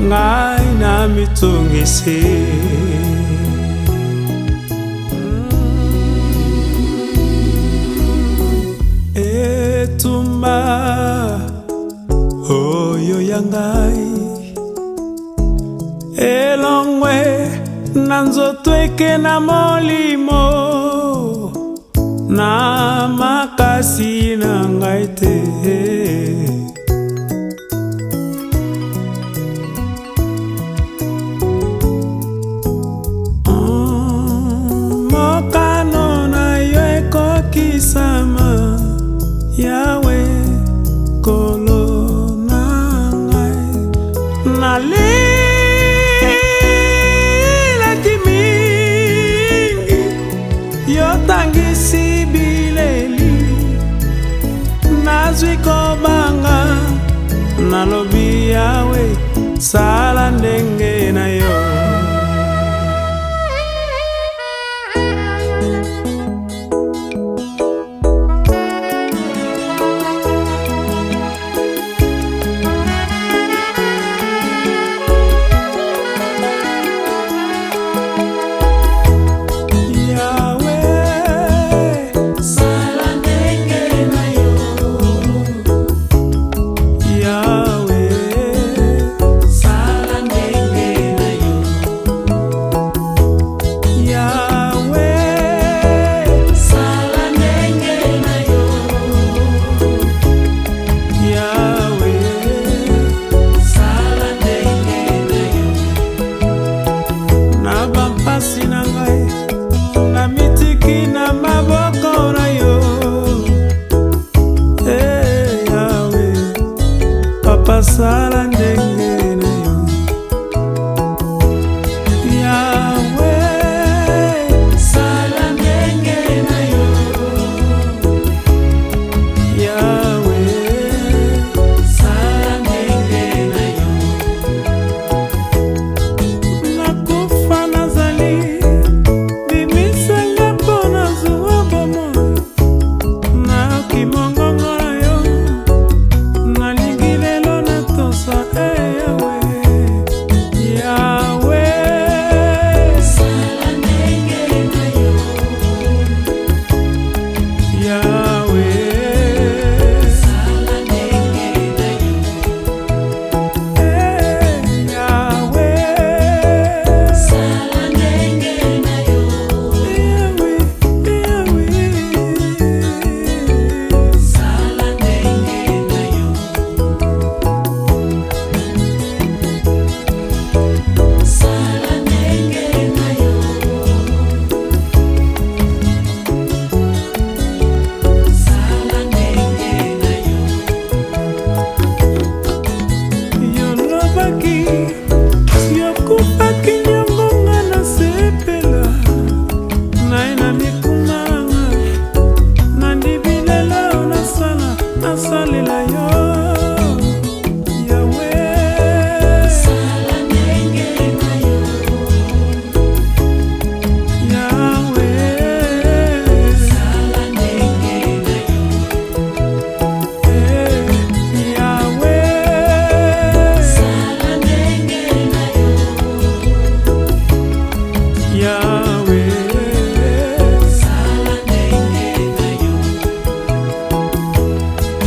ngai na mitungisi etumba oyo ya ngai elongwe na nzoto eke na molimo na makasi na ngai te mokano na yo ekokisama yawe kolo na ngai nalelaki mingi yotangisi bileli nazwi kobanga nalobi yawe sala ndenge na yo sala ndenge na yo yawe sala ndenge na yo yawe sala ndenge na yo nakufa nazali bimisanga mpona zuwa bomoi nayoki mongongo na yo nalingi lelo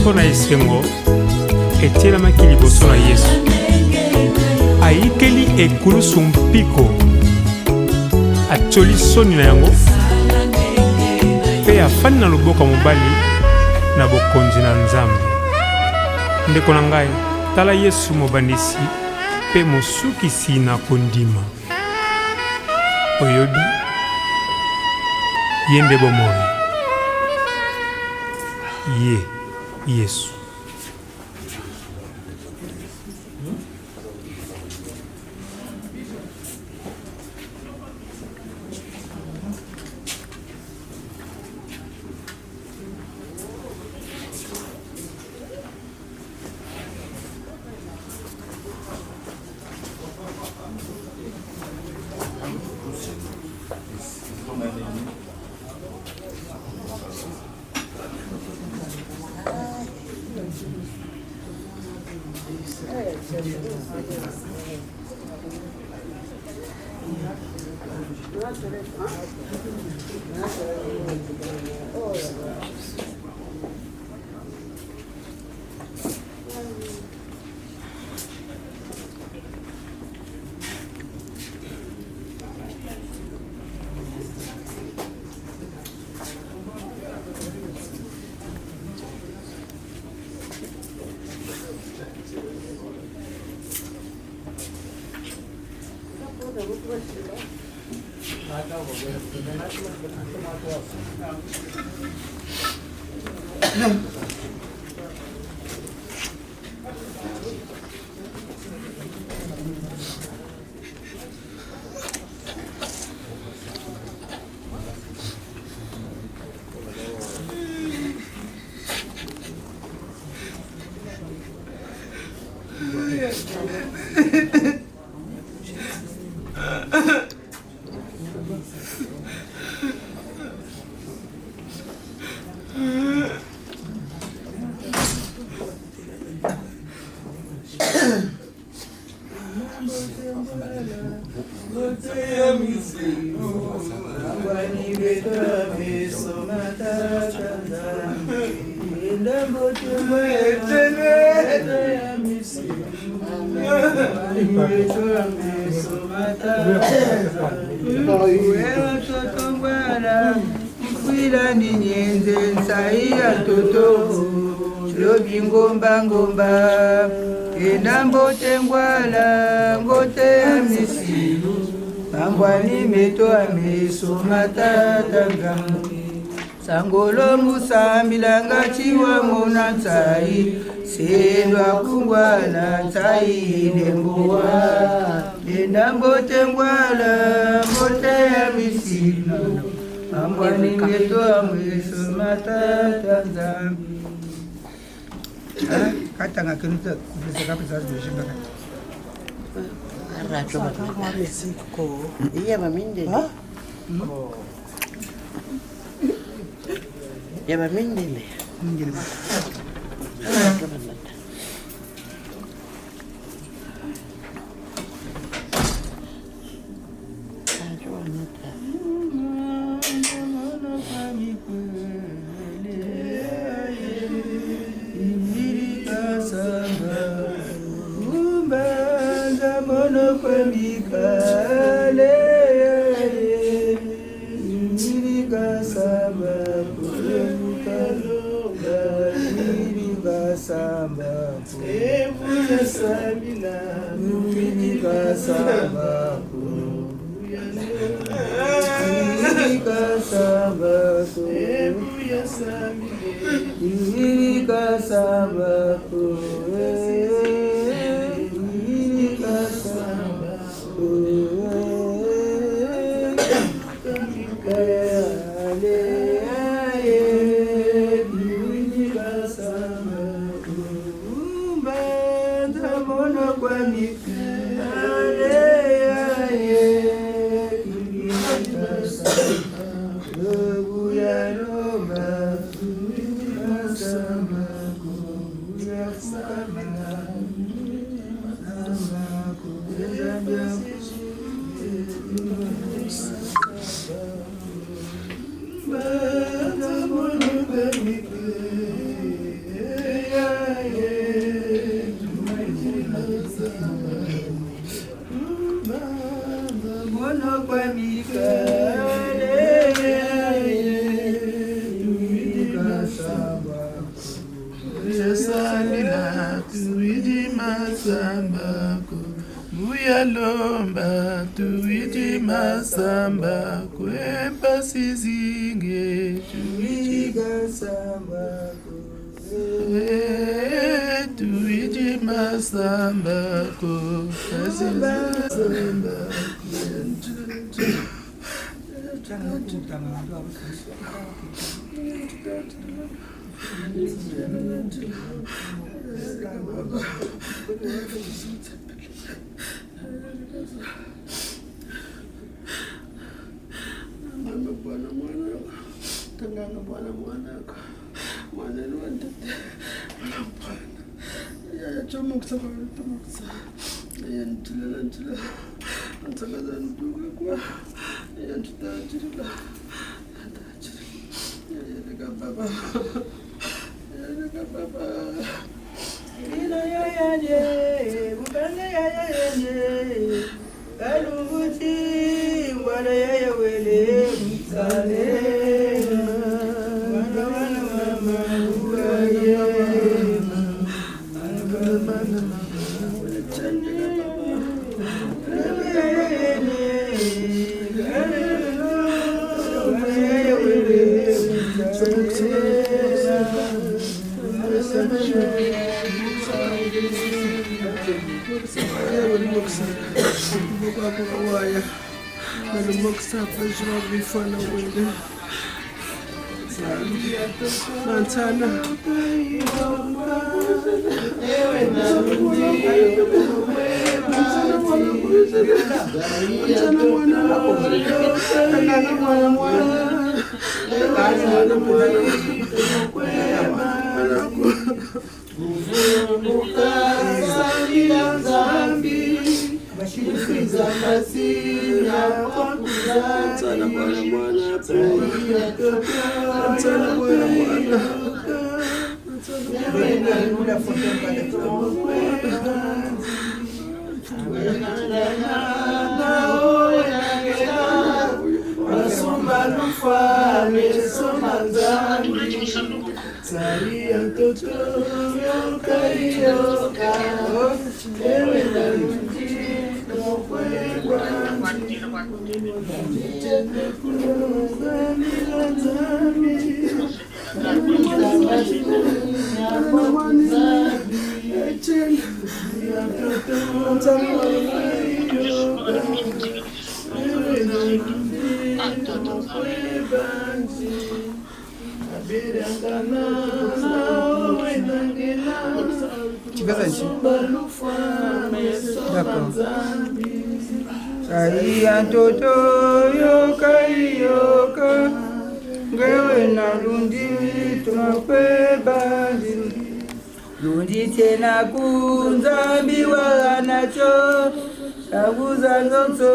mpona esengo etielamaki liboso na Yesu ayikeli ekulusu mpiko atioli soni na yango mpe afandi na loboko mobali na bokonzi na Nzambe. Ndeko na ngai tala Yesu mobandisi mpe mosukisi na kondima oyobi ye nde bomoi ye Yesu. Ngomba enambo tengwala ngote misilu mangwani meto ameso matatanga sangolo musambilanga chiwa mona tsai sendwa kungwala tsai nembowa enambo tengwala ngote misilu mangwani meto ameso matatanga katanga kenuta bisa kapisa zishinga Rato Mexico. Iya maminde. Ya maminde le. Ngine. Lomba tuiti masamba kwempa sizinge tuiga samba tuiti masamba ko samba Bwana mwanako tangana Bwana mwanako mwana wanda Bwana Lundi tena kunzambi wanacho Kaguza nzoto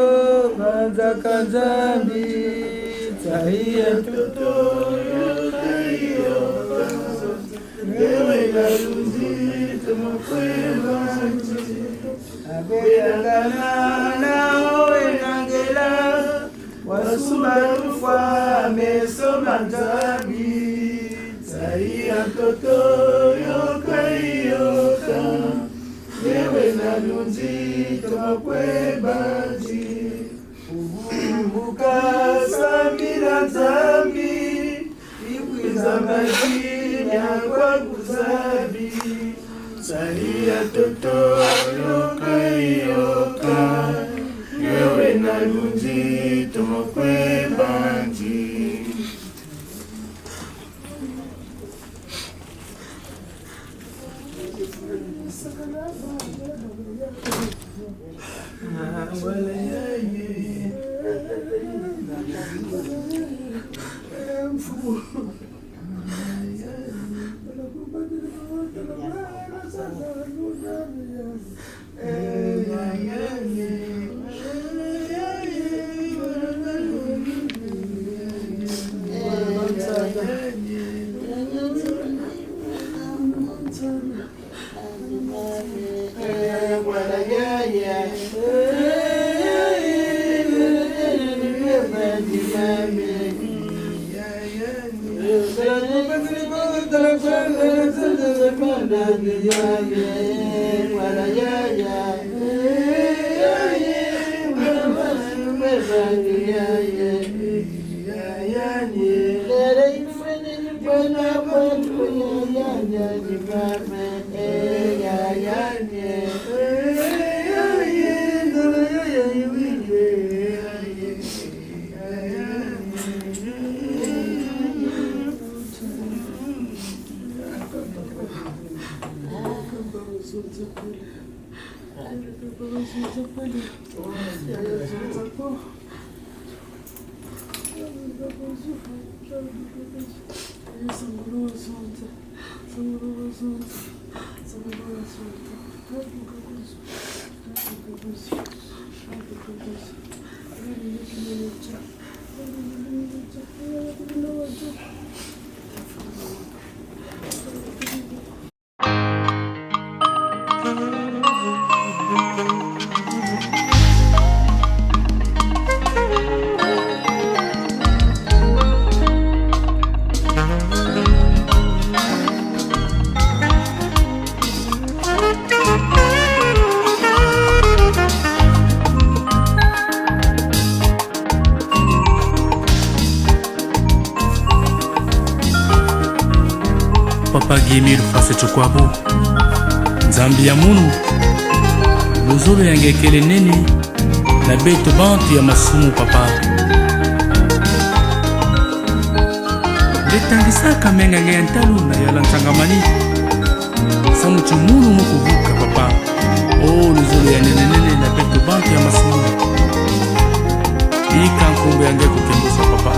banza kanzambi Tahia toto yoka yoka Ewe na lundi tumakweba Abeyangana na owe nangela Wasumba rufwa meso manzambi Tahia toto yoka yoka Ewe na lundi tumakweba Ubuka samira nzambi Ikwiza majinya kwa kuzabi Tahia toto yoka yoka Ewe na lundi tumakweba Papa Guimir face chokwabo Nzambi ya munu Luzolo yangekele nene na beto bantu ya masumu papa Letangisaka mengenge ya ntalu na yala ntangamani Samu chumunu mukuvuka papa Oh luzolo ya nene na beto bantu ya masumu Ika nkombo yange kukembusa papa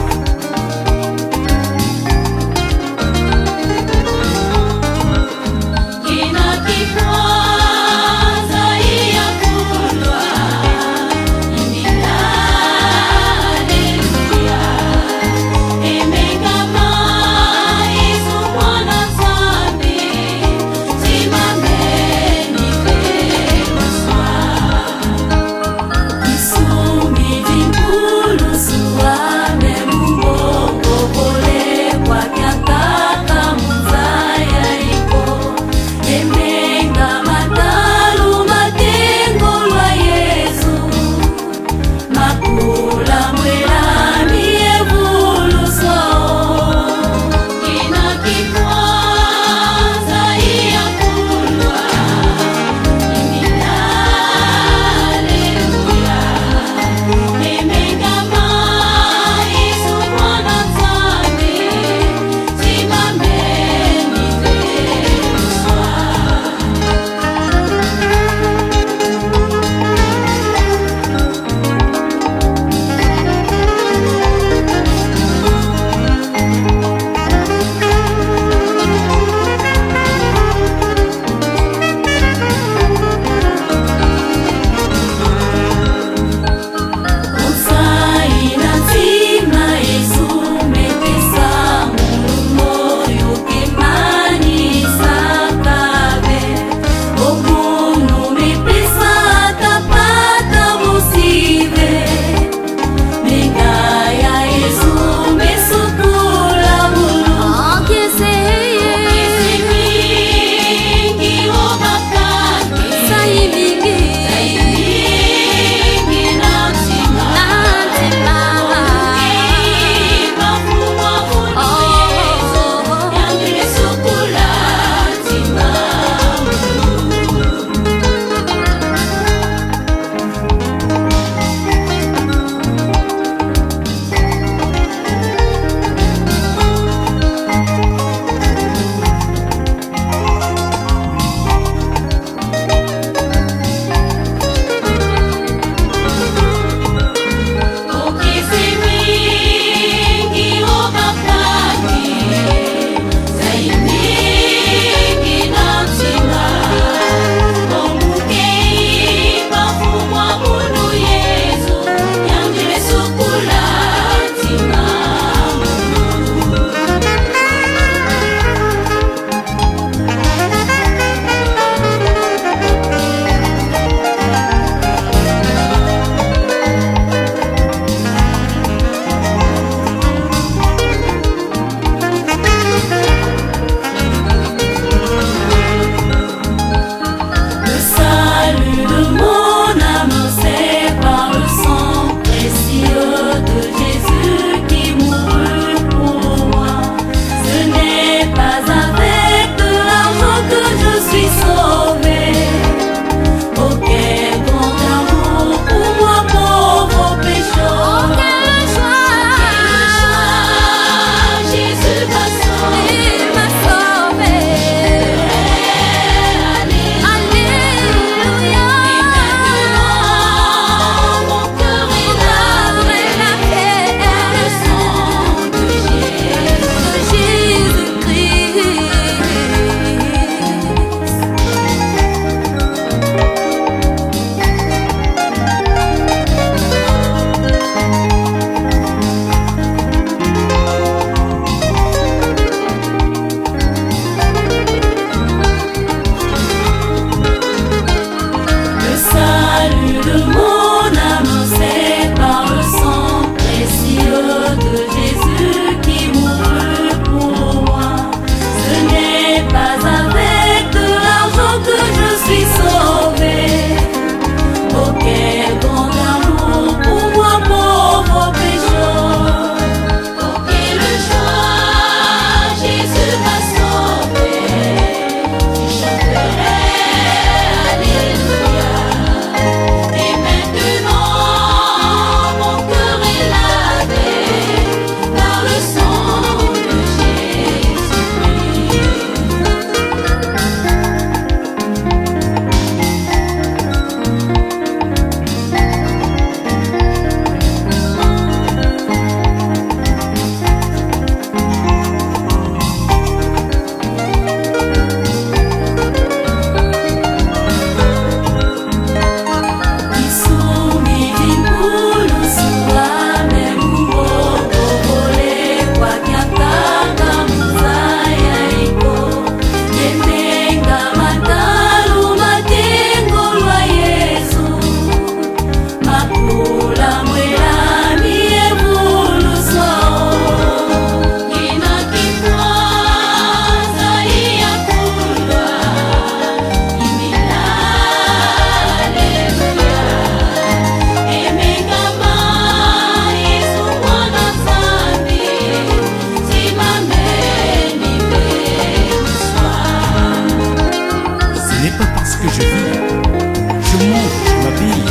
m'habille,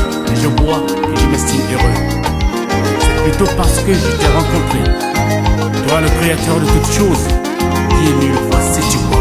je bois et je m'estime heureux. C'est plutôt parce que je t'ai rencontré, toi le créateur de toutes choses, qui est mille fois si tu vois.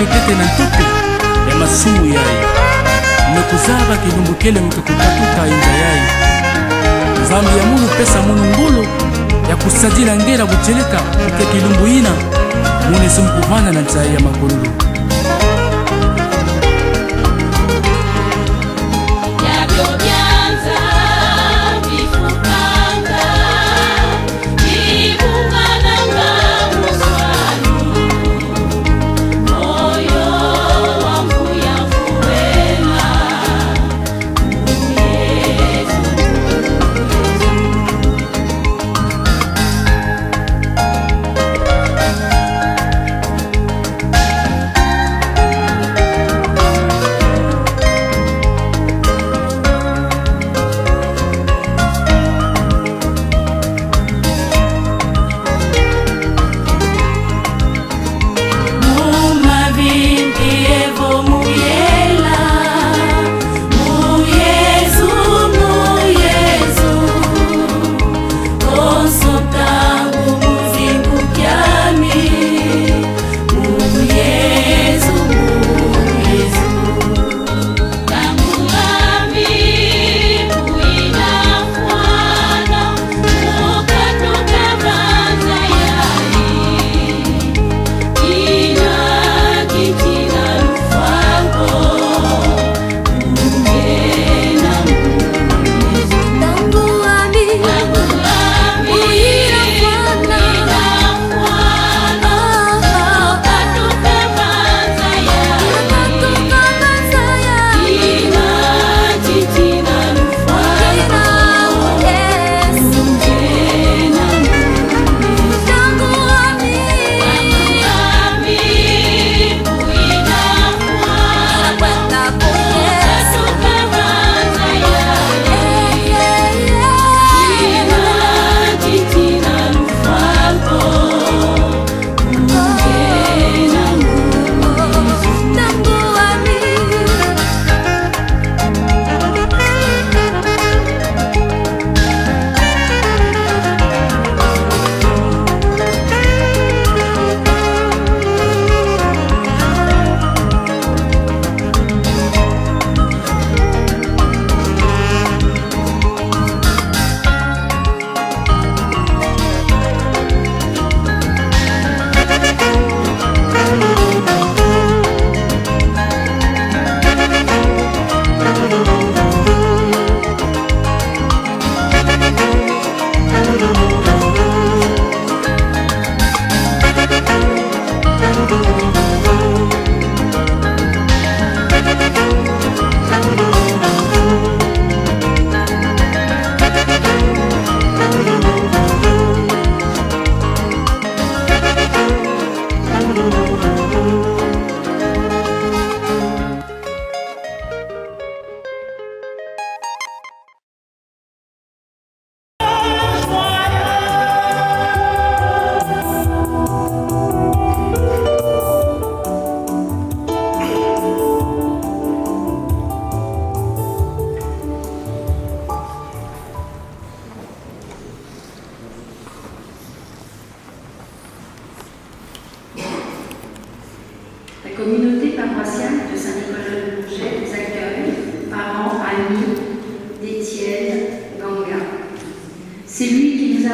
tete na ntoto ya masumu yayi mekuzaba kilumbukele mutukukatuka inda yayi nzambi ya munu pesa munu ngulu ya kusadila ngera bucheleka uke kilumbu ina mune sumkuvana na nzai ya makululu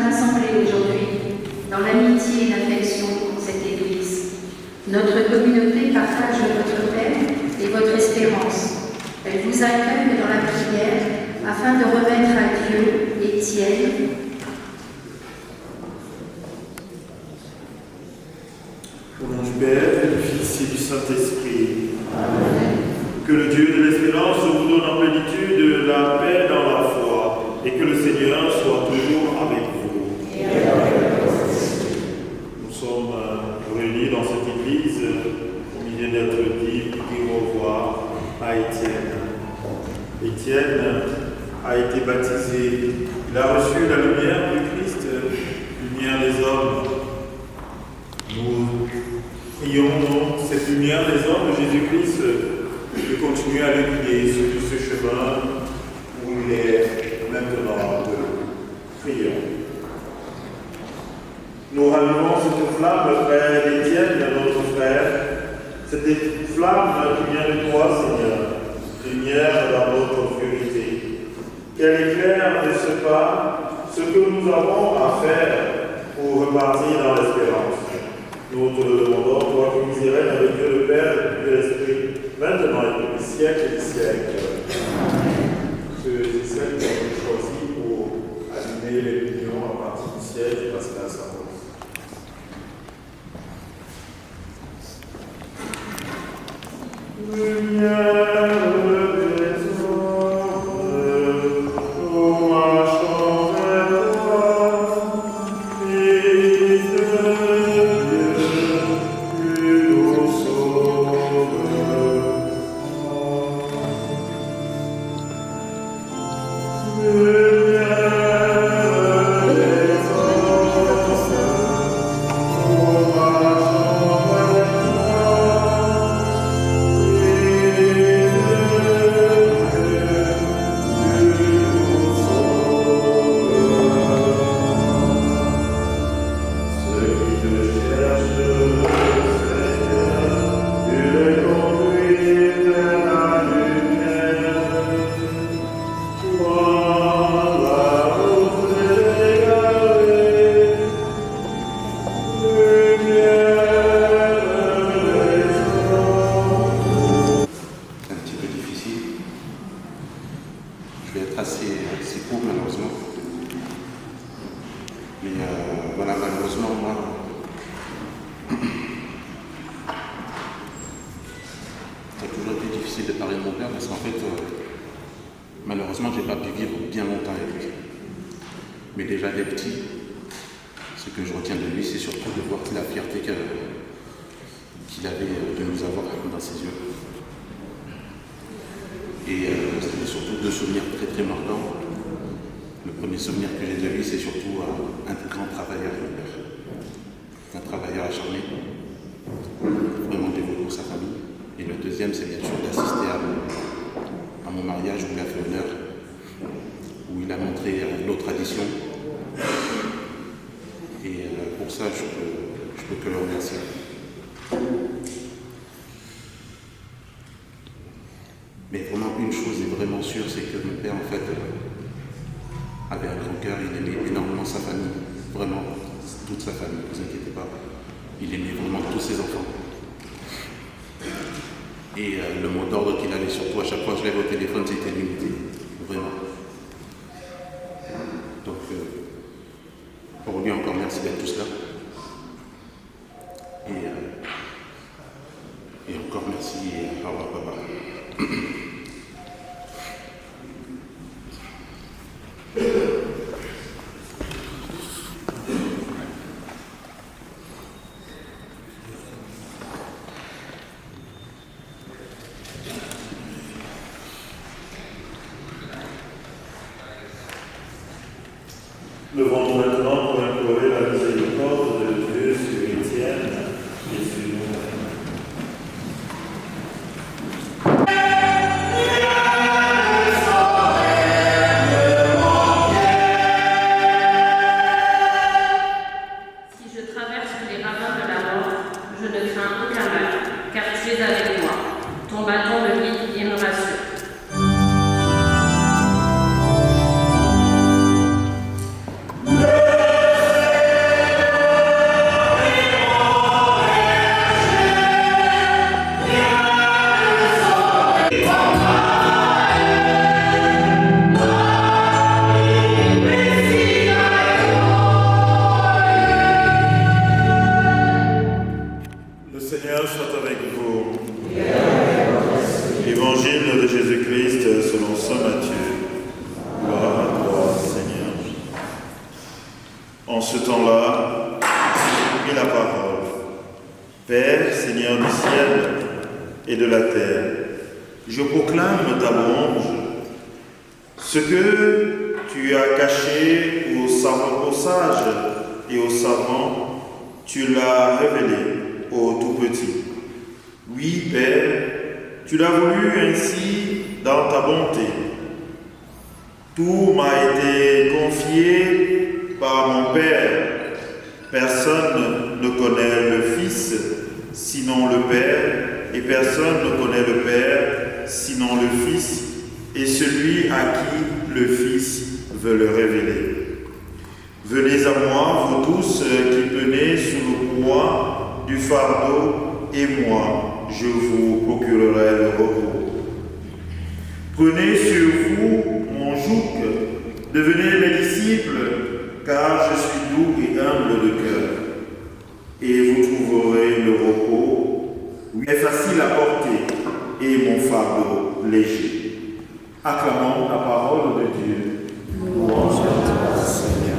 rassemblés aujourd'hui dans l'amitié et l'affection pour cette Église. Notre communauté partage votre peine et votre espérance. Elle vous accueille dans la prière afin de remettre à Dieu Étienne, au nom du Père, du Fils et du Saint-Esprit. Que le Dieu de l'espérance vous donne en plénitude la paix dans la foi et que le Seigneur soit toujours avec vous. Nous sommes réunis dans cette église au milieu d'être dit au revoir à Étienne. Étienne a été baptisé, il a reçu la lumière du Christ, lumière des hommes. Nous prions donc cette lumière des hommes de Jésus-Christ de continuer à le guider sur tout ce chemin où il est maintenant de prière. Nous rallumons cette flamme, frère d'Étienne, notre frère, cette flamme qui vient de toi, Seigneur, lumière dans notre obscurité. Qu'elle éclaire de ce pas ce que nous avons à faire pour repartir dans l'espérance. Nous te le demandons, toi qui vis et règnes avec Dieu le Père et de l'Esprit, maintenant et pour les siècles et les siècles. Ceux et celles qui ont été choisis pour animer les réunions à partir du siège Pascal Saros. Malheureusement, je n'ai pas pu vivre bien longtemps avec lui. Mais déjà des petits, ce que je retiens de lui, c'est surtout de voir la fierté qu'il avait de nous avoir dans ses yeux. Et c'était surtout deux souvenirs très très marquants. Le premier souvenir que j'ai de lui, c'est surtout un grand travailleur, un travailleur acharné, vraiment dévoué pour sa famille. Et le deuxième, c'est bien sûr d'assister à mon mariage où il a fait honneur, où il a montré nos traditions. Et pour ça, je peux que le remercier. Mais vraiment, une chose est vraiment sûre, c'est que mon père, en fait, avait un grand cœur, il aimait énormément sa famille, vraiment, toute sa famille, ne vous inquiétez pas. Il aimait vraiment tous ses enfants. Et le mot d'ordre qu'il avait surtout, à chaque fois que je l'avais au téléphone, c'était l'unité, vraiment. Donc, pour lui, encore merci d'être tous là. Et encore merci et au revoir, papa. Levons-nous maintenant pour implorer la miséricorde de Dieu sur Étienne et sur nous. Si je traverse les ravins de la mort, je ne crains aucun mal, car tu es avec moi. Ton bâton me guide et me rassure. Le En ce temps-là, j'ai pris la parole. Père, Seigneur du ciel et de la terre, je proclame ta louange. Ce que tu as caché aux sages et aux savants, tu l'as révélé aux tout-petits. Oui, Père, tu l'as voulu ainsi dans ta bonté. Tout m'a été confié par mon Père. Personne ne connaît le Fils sinon le Père, et personne ne connaît le Père sinon le Fils, et celui à qui le Fils veut le révéler. Venez à moi, vous tous qui penez sous le poids du fardeau, et moi, je vous procurerai le repos. Prenez sur vous mon joug, devenez mes disciples, car je suis doux et humble de cœur, et vous trouverez le repos. Oui, est facile à porter, et mon fardeau léger. Acclamons la parole de Dieu. Louange à toi, Seigneur.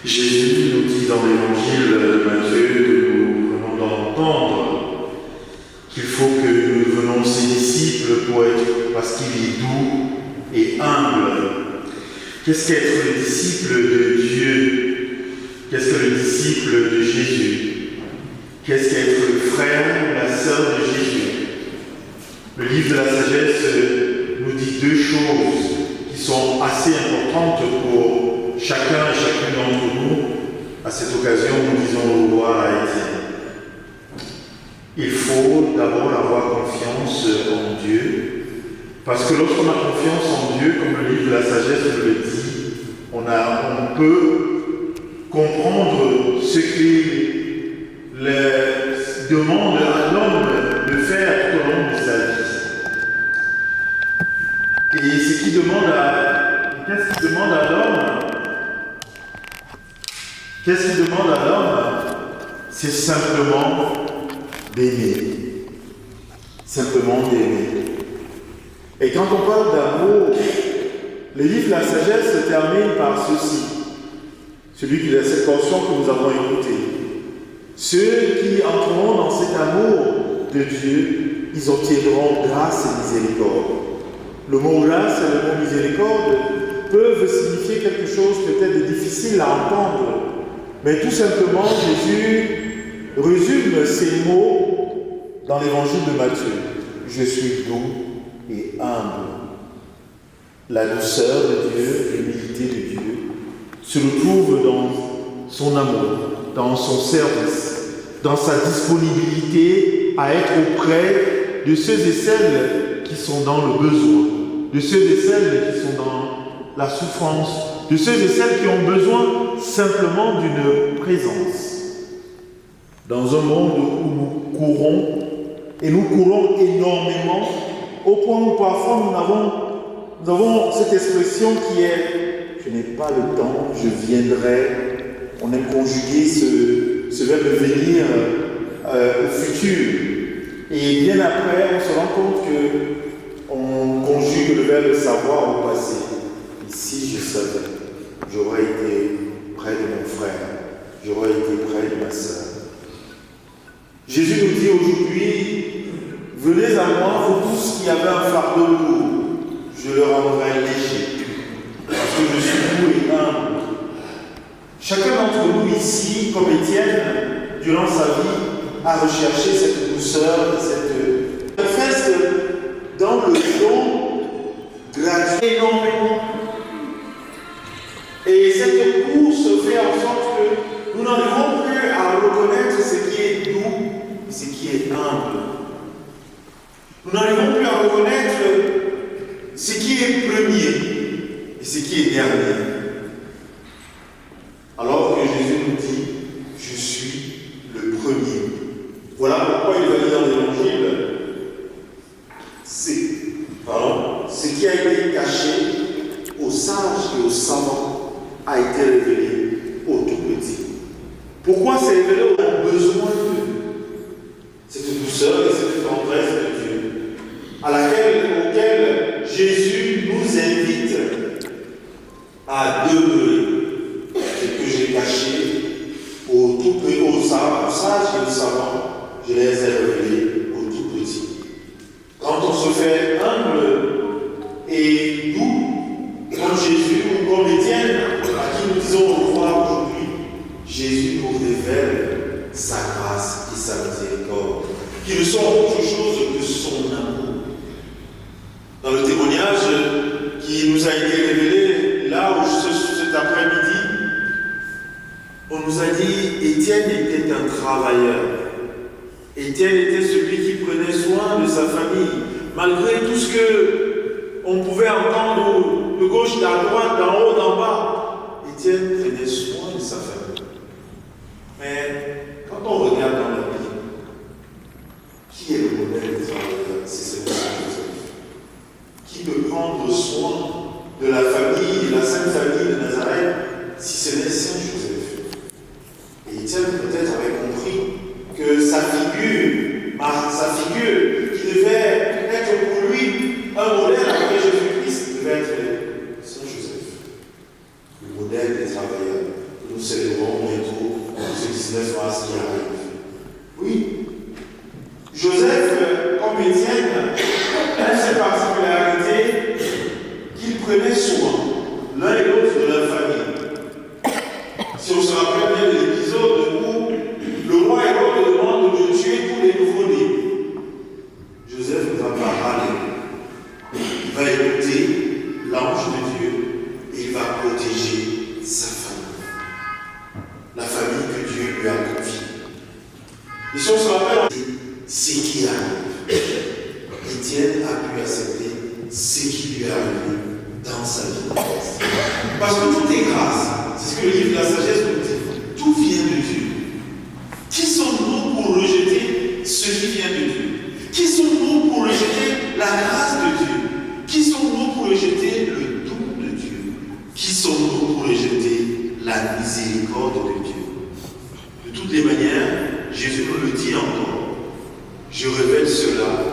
Jésus nous dit dans l'évangile de Matthieu que nous venons d'entendre qu'il faut que nous devenons ses disciples parce qu'il est doux et humble. Qu'est-ce qu'être le disciple de Dieu? Qu'est-ce que le disciple de Jésus? Qu'est-ce qu'être le frère ou la sœur de Jésus? Le livre de la sagesse nous dit deux choses qui sont assez importantes pour chacun et chacune d'entre nous. À cette occasion, nous disons au revoir à Étienne. Il faut d'abord avoir confiance en Dieu, parce que lorsqu'on a confiance en Dieu, comme le livre de la sagesse nous le dit, on peut comprendre ce qu'il demande à l'homme de faire tout au long de sa vie. Et ce qu'il demande qu'est-ce qu'il demande à l'homme? Qu'est-ce qu'il demande à l'homme? C'est simplement d'aimer. Simplement d'aimer. Et quand on parle d'amour, le livre de la sagesse se termine par ceci. Celui qui est cette portion que nous avons écoutée. Ceux qui entreront dans cet amour de Dieu, ils obtiendront grâce et miséricorde. Le mot grâce et le mot miséricorde peuvent signifier quelque chose peut-être de difficile à entendre. Mais tout simplement, Jésus résume ces mots dans l'évangile de Matthieu. Je suis doux et humble. La douceur de Dieu, l'humilité de Dieu se retrouve dans son amour, dans son service, dans sa disponibilité à être auprès de ceux et celles qui sont dans le besoin, de ceux et celles qui sont dans la souffrance, de ceux et celles qui ont besoin simplement d'une présence. Dans un monde où nous courons, et nous courons énormément, au point où parfois nous avons cette expression qui est « je n'ai pas le temps, je viendrai ». On aime conjuguer ce verbe venir au futur. Et bien après, on se rend compte qu'on conjugue le verbe savoir au passé. Et si je savais, j'aurais été près de mon frère, j'aurais été près de ma sœur. Jésus nous dit aujourd'hui, venez à moi, vous tous qui avez un fardeau lourd, je je le rendrai léger, parce que je suis doux et humble. Chacun d'entre nous ici, comme Étienne, durant sa vie, a recherché cette douceur, cette manifeste dans le don gratuit énormément. Et cette course fait en sorte que nous n'arrivons plus à reconnaître ce qui est doux, ce qui est humble. Nous n'arrivons plus à reconnaître ce qui est premier et ce qui est dernier. Alors que Jésus nous dit, je suis le premier. Voilà pourquoi il va dire dans l'Évangile, ce qui a été caché aux sages et aux savants a été révélé aux tout petits. Pourquoi c'est révélé? On a besoin de cette douceur et cette tendresse de Dieu, auquel Jésus nous invite à demeurer. Ce que j'ai caché aux tout petits, aux sages et aux savants, je les ai révélés aux tout petits. Quand on se fait humble et doux, comme Jésus ou comme Étienne, à qui nous disons au revoir aujourd'hui, Jésus nous révèle sa grâce et sa miséricorde, qui ne sont autre chose que son amour. Dans le témoignage qui nous a été révélé là où cet après-midi, on nous a dit Étienne était un travailleur. Étienne était celui qui prenait soin de sa famille. Malgré tout ce qu'on pouvait entendre de gauche, à droite, d'en haut, d'en bas, Étienne prenait soin de sa famille. Mais quand on regarde dans la Bible, qui est le modèle des travailleurs? C'est celui de Joseph. Qui peut prendre soin de la famille, de la sainte famille de Nazareth, si ce n'est Saint Joseph? Et Étienne peut-être avait compris que sa figure, qui devait être pour lui un modèle après Jésus-Christ, devait être Saint Joseph, le modèle des travailleurs que nous célébrons bientôt ce 19 mars qui arrive. Oui, Joseph, comme Étienne, a cette particularité qu'il prenait soin l'un et l'autre de la famille. Si on se rappelle bien de l'épisode où le roi Hérode demande de tuer tous les nouveau-nés, Joseph ne va pas râler. Il va écouter l'ange de Dieu et il va protéger sa famille. La famille que Dieu lui a confiée. Et si on se rappelle, c'est qui arrive. Étienne a pu accepter ce qui lui est arrivé dans sa vie. Parce que tout est grâce. C'est ce que le livre de la sagesse nous dit. Tout vient de Dieu. Qui sommes-nous pour rejeter ce qui vient de Dieu? Qui sommes-nous pour rejeter la grâce de Dieu? Qui sommes-nous pour rejeter le don de Dieu? Qui sommes-nous pour rejeter la miséricorde de Dieu? De toutes les manières, Jésus nous le dit encore. Je révèle cela.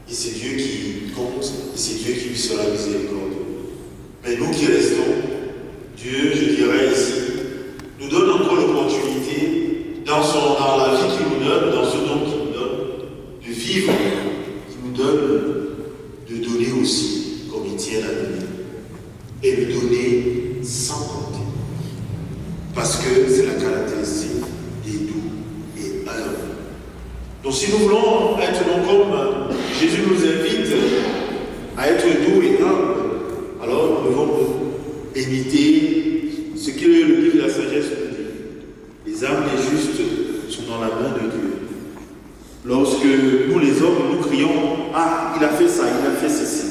Et c'est Dieu qui compte, et c'est Dieu qui lui sera miséricorde. Mais nous qui restons, Dieu, je dirais ici, nous donne encore l'opportunité, dans la vie qu'il nous donne, dans ce don qu'il nous donne, de vivre, qu'il nous donne de donner aussi, comme Étienne a donné, et de donner sans compter. Parce que c'est la caractéristique des doux et humbles. Donc si nous voulons être donc comme Jésus nous invite à être doux et humble, alors nous devons imiter ce que le livre de la sagesse nous dit. Les âmes des justes sont dans la main de Dieu. Lorsque nous les hommes, nous crions « Ah, il a fait ça, il a fait ceci »,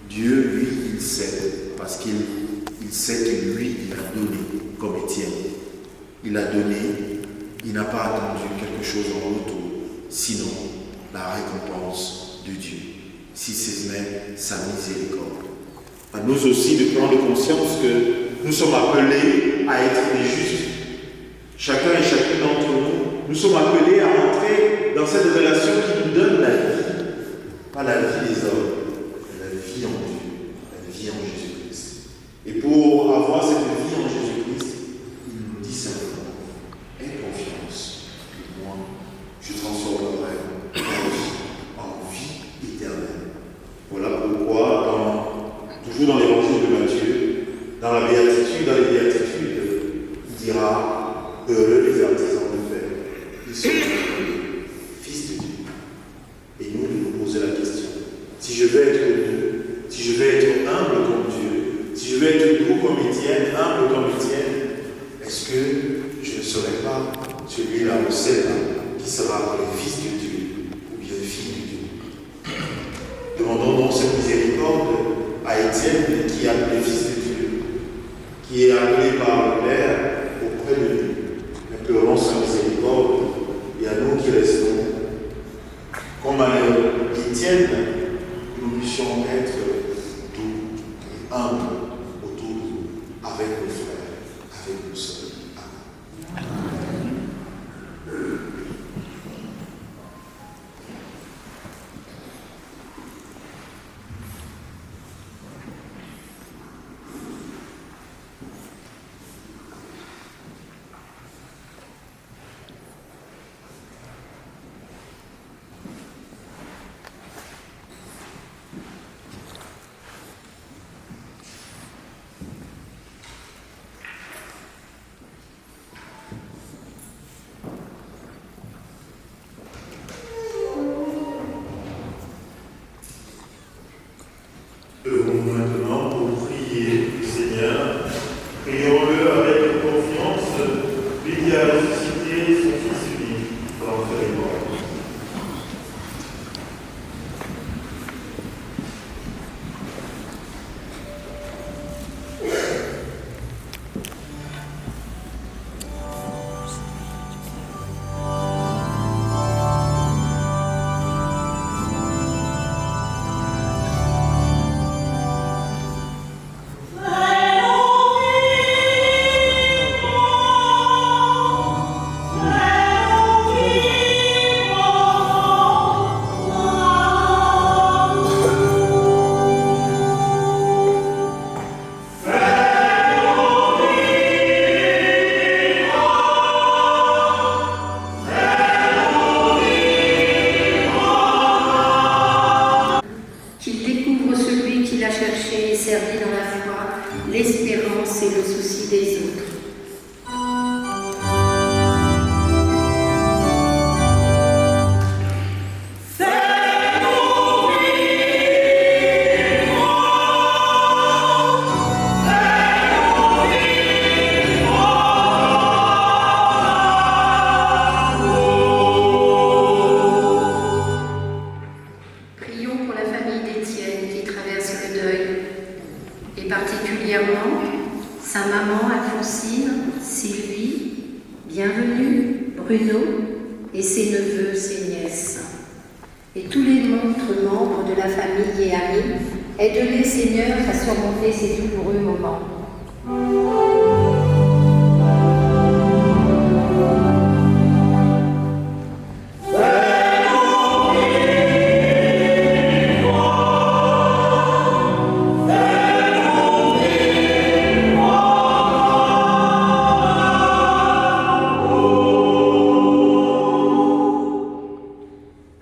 Dieu, lui, il sait, parce qu'il sait que lui, il a donné, comme Étienne. Il a donné, il n'a pas attendu quelque chose en retour, sinon la récompense de Dieu, si ce n'est sa miséricorde. À nous aussi de prendre conscience que nous sommes appelés à être des justes. Chacun et chacune d'entre nous sommes appelés à entrer dans cette relation qui nous donne la vie, pas la vie des hommes, mais la vie en Dieu, la vie en Jésus-Christ. Et pour avoir cette vie en Jésus-Christ, il nous dit simplement, aie confiance, et moi, je transformerai ta vie en vie éternelle. Voilà pourquoi, toujours dans l'évangile de Matthieu, dans la béatitude, dans les béatitudes, il dira heureux les artisans de fer, ils sont appelés fils de Dieu. Et nous, de nous poser la question, si je veux être doux, si je veux être humble comme Dieu, si je veux être doux comme Étienne, humble comme Étienne, est-ce que je ne serai pas celui-là, ou celle-là, qui sera appelé fils de Dieu ou bien fille de Dieu? Demandons donc cette miséricorde à Étienne, qui est appelé fils de Dieu, qui est appelé par le Père auprès de nous. Implorons sa miséricorde et à nous qui restons, comme à Étienne, que nous puissions être doux et humbles autour de nous, avec nos frères, avec nos sœurs. Devons-nous maintenant pour prier, Seigneur, prions-le avec confiance, lui qui a ressuscité son Fils unique dans l'enfer et mort. servi dans la foi, l'espérance et le souci des autres. Et particulièrement sa maman Alphonsine, Sylvie, Bienvenue, Bruno et ses neveux, ses nièces. Et tous les autres membres de la famille et amis, aide-les Seigneur à surmonter ces douloureux moments.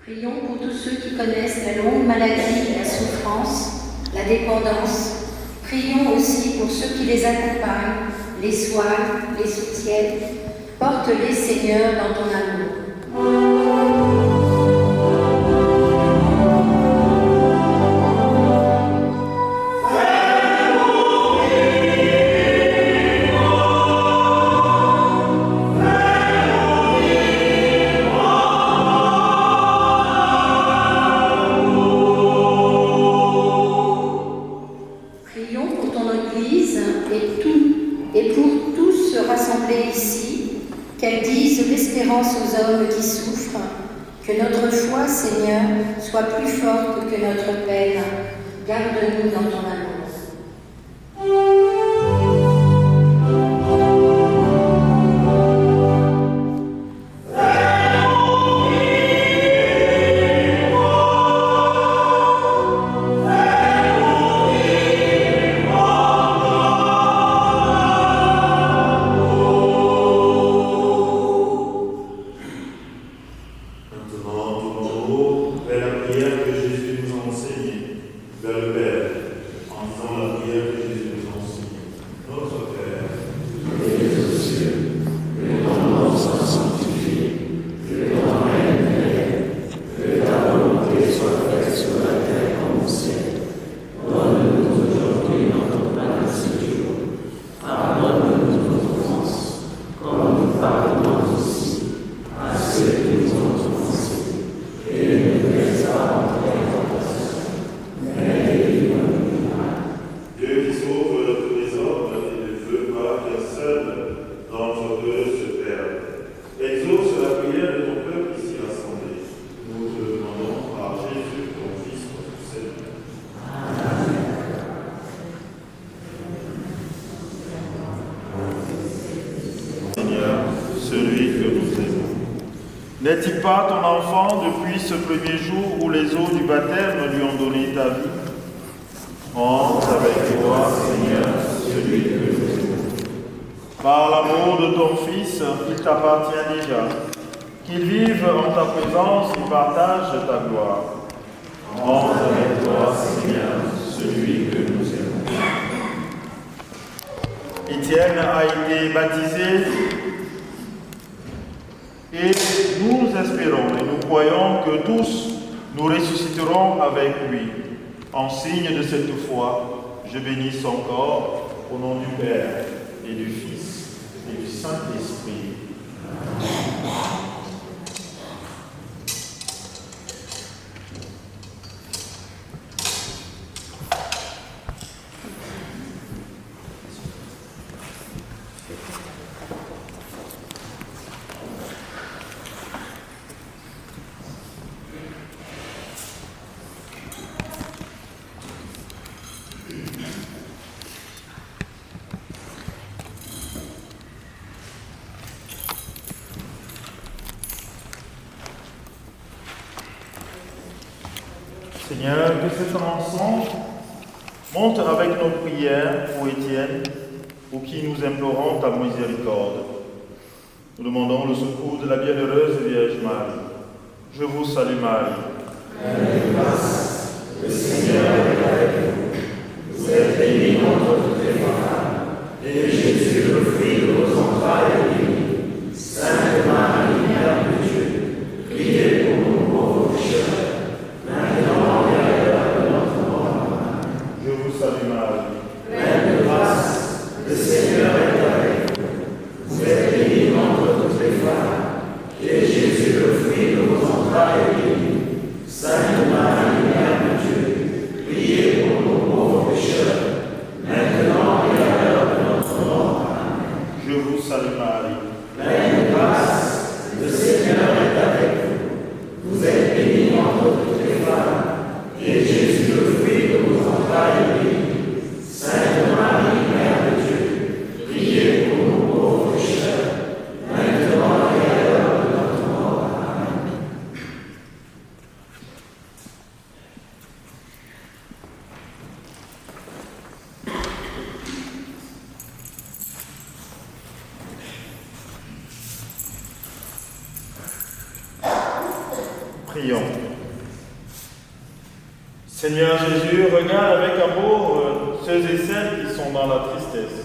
Prions pour tous ceux qui connaissent la longue maladie, la souffrance, la dépendance. Prions aussi pour ceux qui les accompagnent, les soignent, les soutiennent. Porte-les, Seigneur, dans ton amour. Prions pour ton Église et pour tous rassemblés ici, qu'elle dise l'espérance aux hommes qui souffrent, que notre foi, Seigneur, soit plus forte que notre peine. Garde-nous dans ton amour. Vers la prière que Jésus nous a enseignée, vers le Père, en disant la N'est-il pas ton enfant depuis ce premier jour où les eaux du baptême lui ont donné ta vie? Entre avec toi, Seigneur, celui que nous aimons. Par l'amour de ton Fils, il t'appartient déjà. Qu'il vive en ta présence et partage ta gloire. Entre avec toi, Seigneur, celui que nous aimons. Étienne a été baptisé et nous espérons et nous croyons que tous nous ressusciterons avec lui. En signe de cette foi, je bénis son corps au nom du Père et du Fils et du Saint-Esprit. Seigneur, que cette rançon monte avec nos prières pour Étienne, pour qui nous implorons ta miséricorde. Nous demandons le secours de la bienheureuse Vierge Marie. Je vous salue Marie. Pleine de grâce, le Seigneur est avec vous. Vous êtes bénie entre toutes les femmes, et Jésus, le fruit de vos entrailles, est béni. Sainte Marie, Mère de Dieu, priez pour nous pauvres pécheurs, maintenant et à l'heure de notre mort. Je vous salue Marie. Pleine de grâce, le Seigneur est avec vous. Vous êtes bénie entre toutes les femmes, et Jésus, le fruit de vos entrailles, est béni. Sainte Marie, Mère de Dieu, priez pour nous pauvres pécheurs, maintenant et à l'heure de notre mort. Je vous salue Marie. Pleine de grâce, le Seigneur est avec vous. Vous êtes bénie entre toutes les femmes, et Jésus, le fruit de vos entrailles, est béni. Sainte Marie, Mère de Dieu, priez pour nous pauvres pécheurs, maintenant et à l'heure de notre mort. Amen. Prions. Seigneur Jésus, regarde avec amour ceux et celles qui sont dans la tristesse.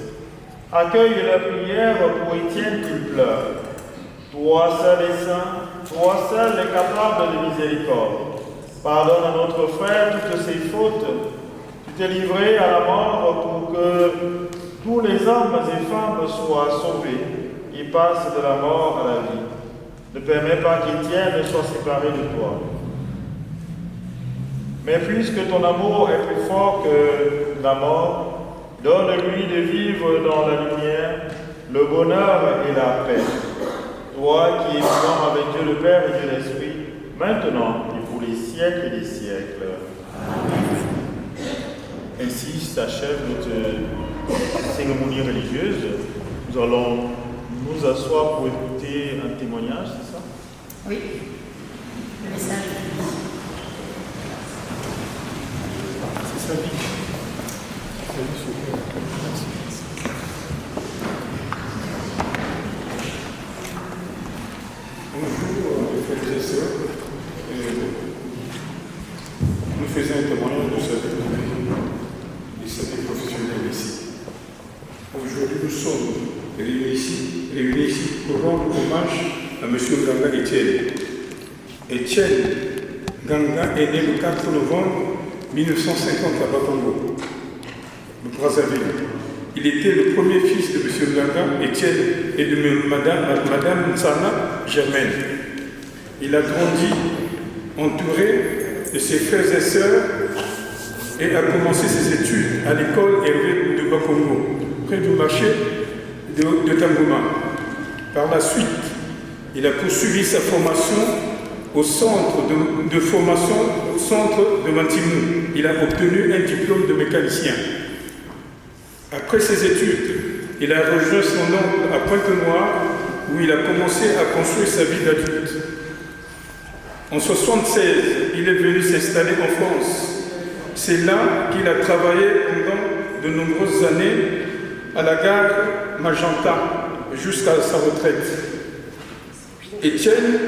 Accueille la prière pour Étienne qui pleure. Toi seul est saint, toi seul est capable de miséricorde. Pardonne à notre frère toutes ses fautes. Tu t'es livré à la mort pour que tous les hommes et femmes soient sauvés et passent de la mort à la vie. Ne permets pas qu'Étienne soit séparé de toi. Mais puisque ton amour est plus fort que la mort, donne-lui de vivre dans la lumière, le bonheur et la paix. Toi qui es vivant avec Dieu le Père et Dieu l'Esprit, maintenant et pour les siècles des siècles. Amen. Ainsi s'achève notre cérémonie religieuse. Nous allons nous asseoir pour écouter un témoignage, c'est ça? Oui, le message. C'est sa vie. Bonjour, frères et sœurs. Nous faisons un témoignage de cette vie professionnelle ici. Aujourd'hui, nous sommes réunis ici pour rendre hommage à M. Ganga Étienne. Étienne Ganga est né le 4 novembre 1950 à Bakongo, le Brazzaville. Il était le premier fils de M. Ganga Étienne et de Madame Nsana Germaine. Il a grandi entouré de ses frères et sœurs et a commencé ses études à l'école Hervé de Bakongo, près du marché de Tangoma. Par la suite, il a poursuivi sa formation au centre de formation au centre de Mantimou. Il a obtenu un diplôme de mécanicien. Après ses études, il a rejoint son oncle à Pointe-Noire où il a commencé à construire sa vie d'adulte. En 1976, il est venu s'installer en France. C'est là qu'il a travaillé pendant de nombreuses années à la gare Magenta jusqu'à sa retraite. Étienne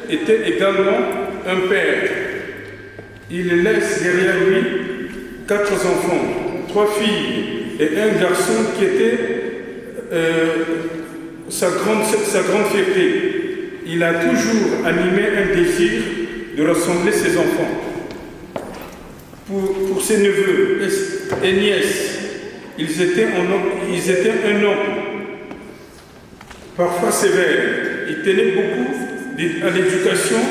était également un père. Il laisse derrière lui 4 enfants, 3 filles et un garçon qui était sa grande fierté. Il a toujours animé un désir de rassembler ses enfants. Pour ses neveux et nièces, ils étaient un homme, parfois sévère. Il tenait beaucoup à l'éducation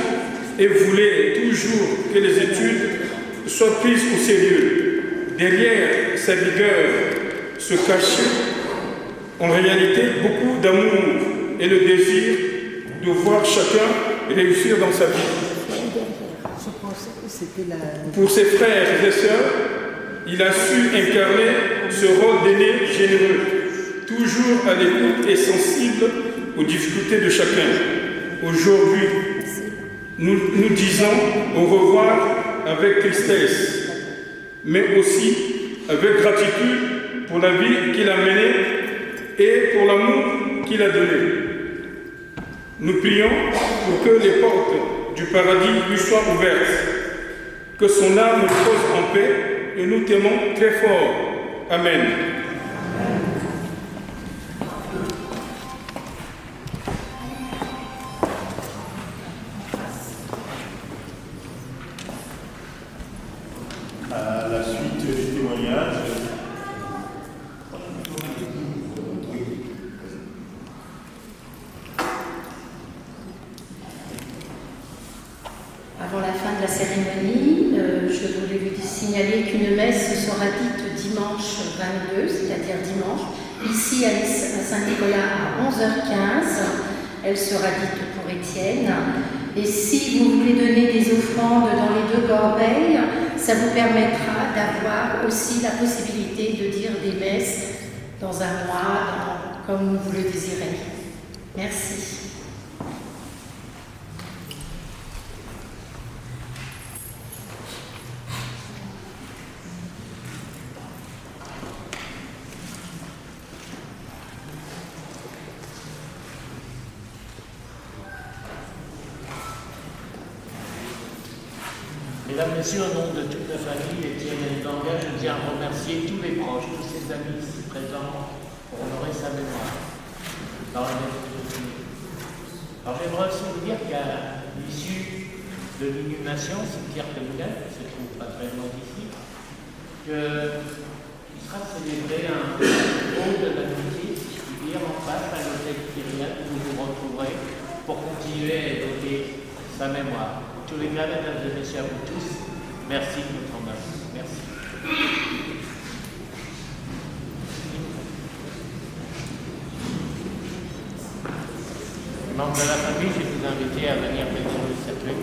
et voulait toujours que les études soient prises au sérieux. Derrière sa rigueur se cachait en réalité beaucoup d'amour et le désir de voir chacun réussir dans sa vie. Pour ses frères et sœurs, il a su incarner ce rôle d'aîné généreux, toujours à l'écoute et sensible aux difficultés de chacun. Aujourd'hui, nous disons au revoir avec tristesse, mais aussi avec gratitude pour la vie qu'il a menée et pour l'amour qu'il a donné. Nous prions pour que les portes du paradis lui soient ouvertes, que son âme repose en paix et nous t'aimons très fort. Amen. À la suite du témoignage, avant la fin de la cérémonie, je voulais vous signaler qu'une messe sera dite dimanche 22, c'est-à-dire dimanche, ici à Saint-Nicolas à 11h15. Elle sera dite pour Étienne. Et si vous voulez donner des offrandes dans les 2 corbeilles, ça vous permettra d'avoir aussi la possibilité de dire des messes dans un mois, comme vous le désirez. Merci. Mesdames, Messieurs, au nom de toute la famille, Étienne et Tanguy, je tiens à remercier tous les proches, tous ses amis ici présents pour honorer sa mémoire. Alors j'aimerais aussi vous dire qu'à l'issue de l'inhumation, cimetière Péloulin, qui se trouve pas très loin d'ici, qu'il sera célébré un hall de l'amitié, si je puis dire, en face à l'hôtel Kyriaque, où vous vous retrouverez pour continuer à évoquer sa mémoire. Tous les gars, mesdames et messieurs, à vous tous, merci de votre honneur. Merci. Membres de la famille, je vais vous inviter à venir bénir le cercueil.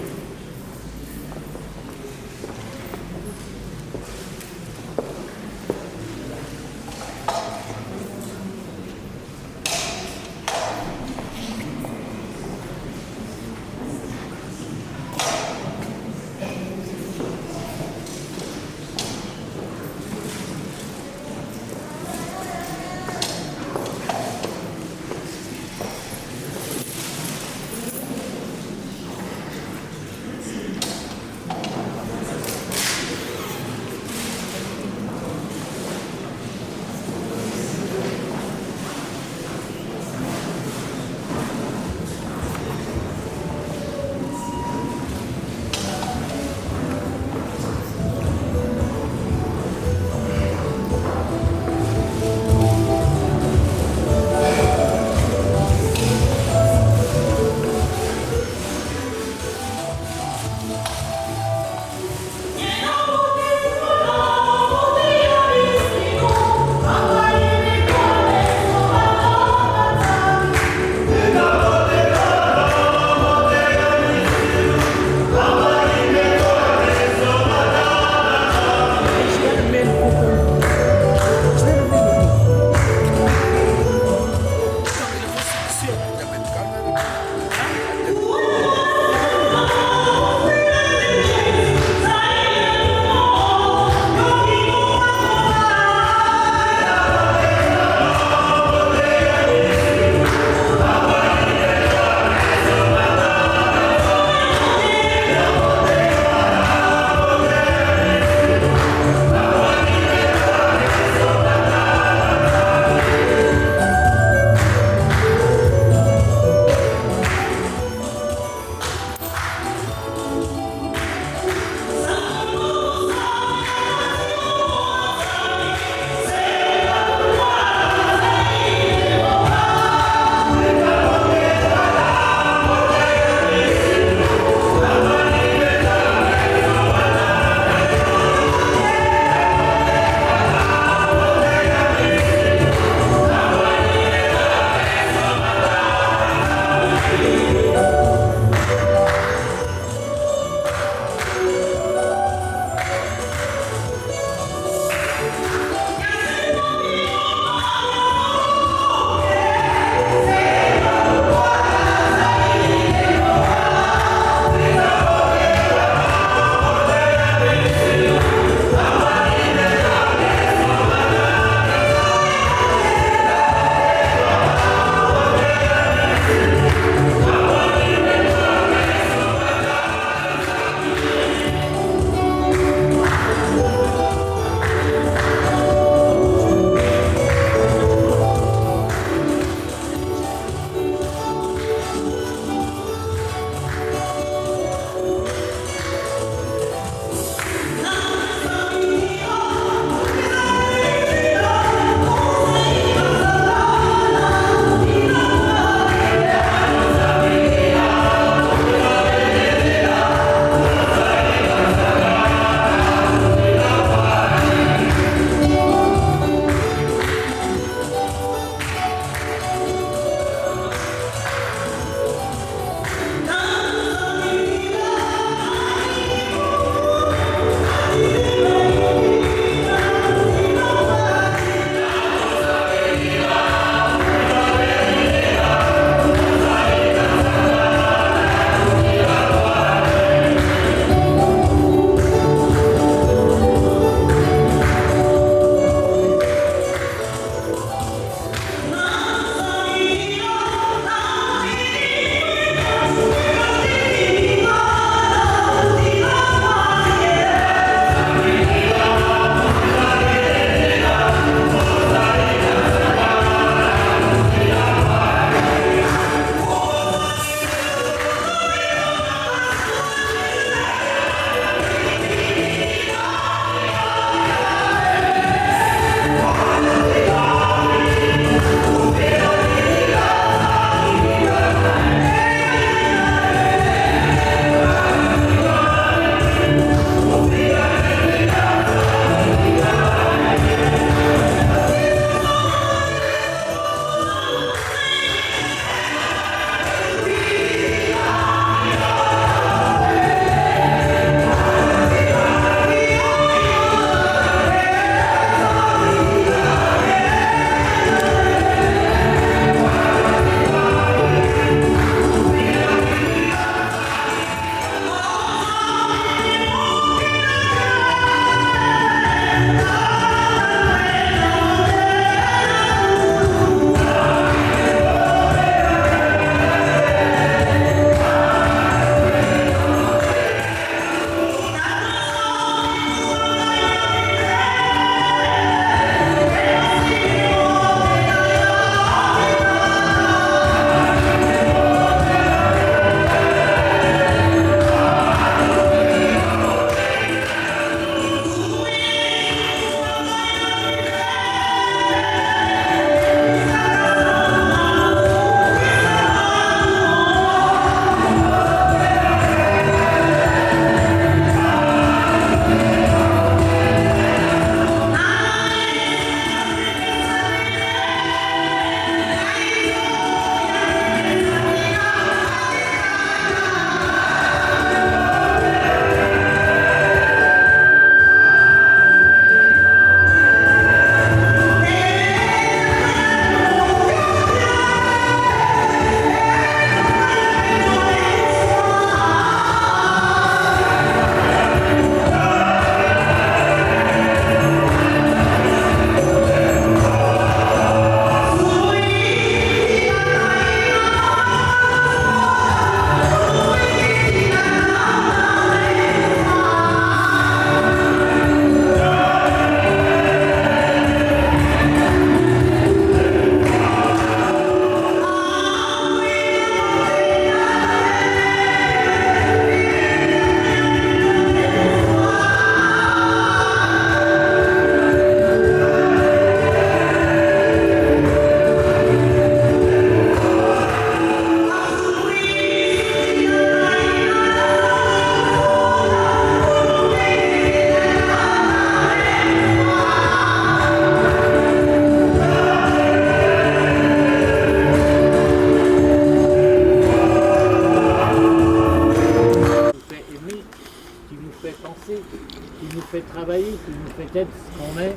nous fait travailler, qui nous fait être ce qu'on est,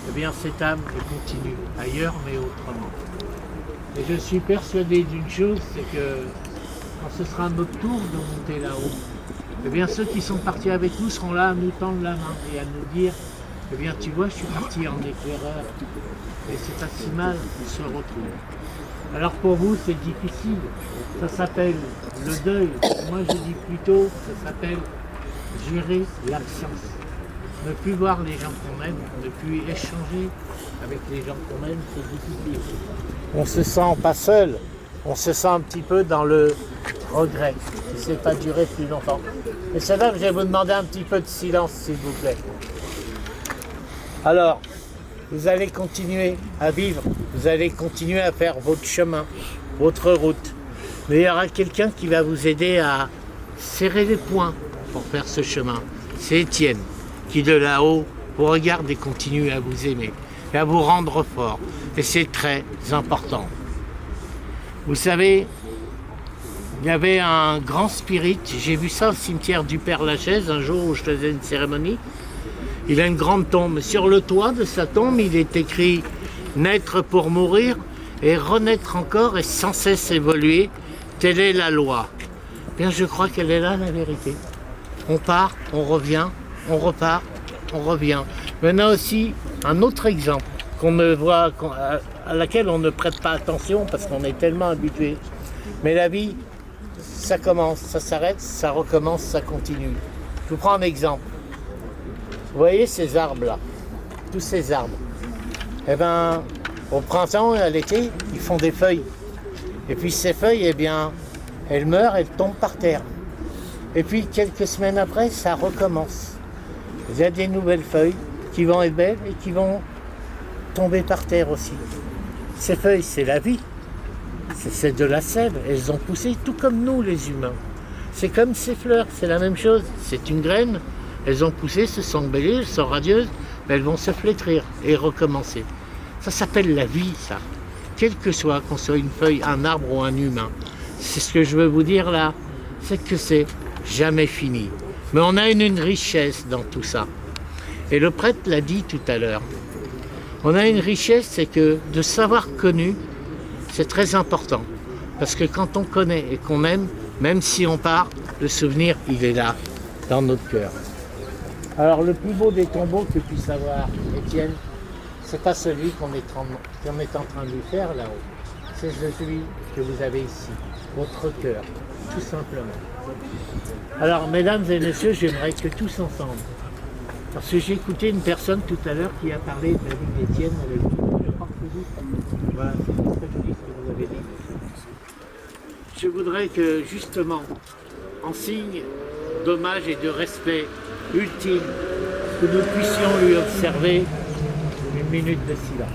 eh bien cette âme elle continue, ailleurs mais autrement. Et je suis persuadé d'une chose, c'est que quand ce sera notre tour de monter là-haut, eh bien ceux qui sont partis avec nous seront là à nous tendre la main et à nous dire, eh bien tu vois, je suis parti en éclaireur, et c'est pas si mal, on se retrouve. Alors pour vous c'est difficile, ça s'appelle le deuil, moi je dis plutôt, ça s'appelle gérer l'absence. Ne plus voir les gens qu'on aime, ne plus échanger avec les gens qu'on aime, c'est difficile. On se sent pas seul, on se sent un petit peu dans le regret, si c'est pas duré plus longtemps. Et c'est là que je vais vous demander un petit peu de silence s'il vous plaît. Alors, vous allez continuer à vivre, vous allez continuer à faire votre chemin, votre route. Mais il y aura quelqu'un qui va vous aider à serrer les poings pour faire ce chemin. C'est Étienne, qui de là-haut vous regarde et continue à vous aimer et à vous rendre fort. Et c'est très important. Vous savez, il y avait un grand spirit, j'ai vu ça au cimetière du Père-Lachaise un jour où je faisais une cérémonie. Il a une grande tombe. Sur le toit de sa tombe, il est écrit « Naître pour mourir et renaître encore et sans cesse évoluer, telle est la loi ». Bien, je crois qu'elle est là, la vérité. On part, on revient, on repart, on revient. Maintenant aussi, un autre exemple qu'on ne voit, à laquelle on ne prête pas attention parce qu'on est tellement habitué. Mais la vie, ça commence, ça s'arrête, ça recommence, ça continue. Je vous prends un exemple. Vous voyez ces arbres-là, tous ces arbres. Eh bien, au printemps et à l'été, ils font des feuilles. Et puis ces feuilles, eh bien, elles meurent, elles tombent par terre. Et puis quelques semaines après, ça recommence. Il y a des nouvelles feuilles qui vont être belles et qui vont tomber par terre aussi. Ces feuilles, c'est la vie. C'est de la sève. Elles ont poussé tout comme nous, les humains. C'est comme ces fleurs, c'est la même chose. C'est une graine. Elles ont poussé, se sont belles, elles sont radieuses, mais elles vont se flétrir et recommencer. Ça s'appelle la vie, ça. Quel que soit, qu'on soit une feuille, un arbre ou un humain. C'est ce que je veux vous dire là, c'est que c'est jamais fini. Mais on a une richesse dans tout ça. Et le prêtre l'a dit tout à l'heure. On a une richesse, c'est que de savoir connu, c'est très important. Parce que quand on connaît et qu'on aime, même si on part, le souvenir, il est là, dans notre cœur. Alors le plus beau des tombeaux que puisse avoir Étienne, c'est pas celui qu'on est en train de lui faire là-haut. C'est celui que vous avez ici, votre cœur, tout simplement. Alors mesdames et messieurs, j'aimerais que tous ensemble, parce que j'ai écouté une personne tout à l'heure qui a parlé de la vie d'Étienne avec vous. Je crois que vous, voilà, c'est très joli ce que vous avez dit. Je voudrais que justement, en signe d'hommage et de respect ultime, que nous puissions lui observer une minute de silence.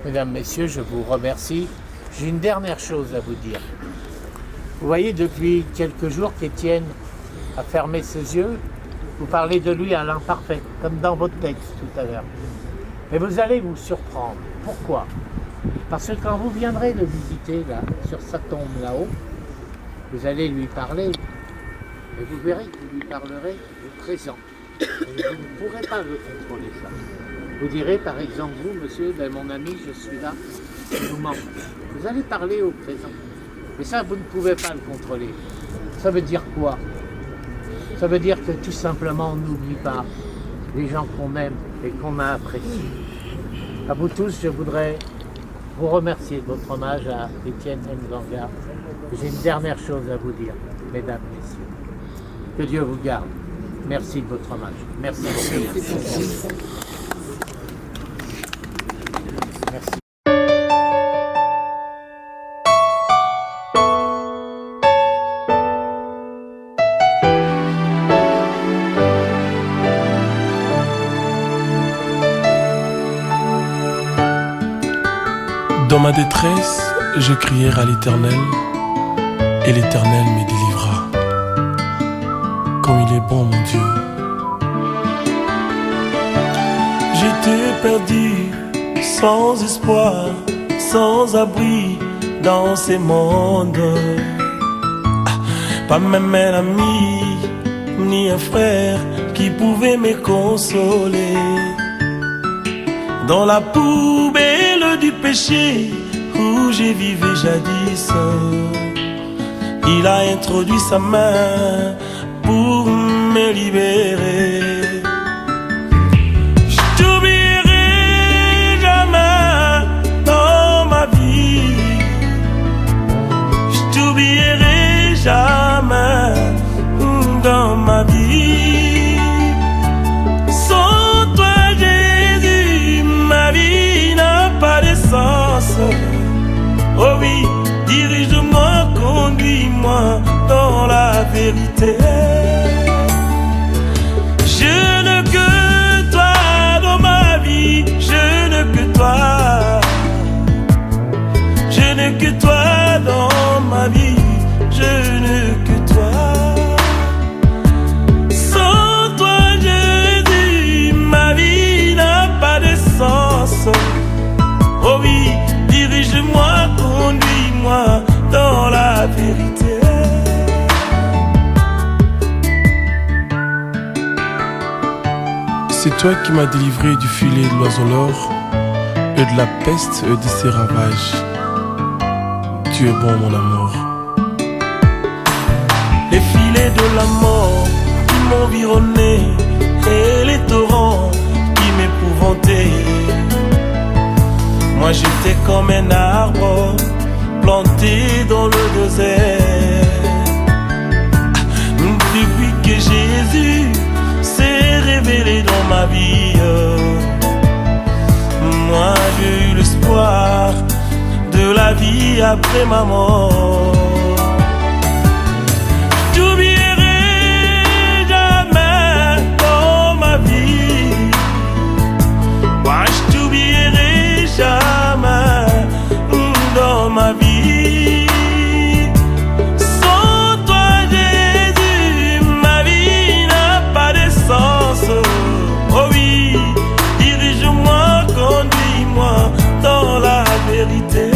Mesdames, Messieurs, je vous remercie. J'ai une dernière chose à vous dire. Vous voyez, depuis quelques jours qu'Étienne a fermé ses yeux, vous parlez de lui à l'imparfait, comme dans votre texte tout à l'heure. Mais vous allez vous surprendre. Pourquoi? Parce que quand vous viendrez le visiter là, sur sa tombe là-haut, vous allez lui parler, et vous verrez que vous lui parlerez du présent. Et vous ne pourrez pas le contrôler ça. Vous direz par exemple, vous, monsieur, ben, mon ami, je suis là, je vous manque. Vous allez parler au présent. Mais ça, vous ne pouvez pas le contrôler. Ça veut dire quoi? Ça veut dire que tout simplement on n'oublie pas les gens qu'on aime et qu'on a appréciés. À vous tous, je voudrais vous remercier de votre hommage à Étienne Nzanga. J'ai une dernière chose à vous dire, mesdames, messieurs. Que Dieu vous garde. Merci de votre hommage. Merci. Merci. Dans ma détresse, je crierai à l'Éternel, et l'Éternel me délivra. Comme il est bon, mon Dieu. J'étais perdu, sans espoir, sans abri dans ces mondes. Pas même un ami, ni un frère qui pouvait me consoler. Dans la poubelle du péché où j'ai vécu jadis, il a introduit sa main pour me libérer. Je t'oublierai jamais dans ma vie. Je t'oublierai jamais dans ma vie. Sans toi, Jésus, ma vie n'a pas de sens. Oh oui, dirige-moi, conduis-moi dans la vérité. Je n'ai que toi dans ma vie, je n'ai que toi. Je n'ai que toi dans ma vie, je n'ai que toi. Sans toi, Jésus, ma vie n'a pas de sens. Oh oui, dirige-moi, conduis-moi dans la vérité. C'est toi qui m'as délivré du filet de l'oiseleur et de la peste et de ses ravages. Tu es bon, mon amour. Les filets de la mort qui m'environnaient et les torrents qui m'épouvantaient. Moi j'étais comme un arbre planté dans le désert. Depuis que Jésus s'est révélé dans ma vie, moi j'ai eu l'espoir de la vie après ma mort. Je t'oublierai jamais dans ma vie. Moi je t'oublierai jamais dans ma vie. Sans toi, Jésus, ma vie n'a pas de sens. Oh oui, dirige-moi, conduis-moi dans la vérité.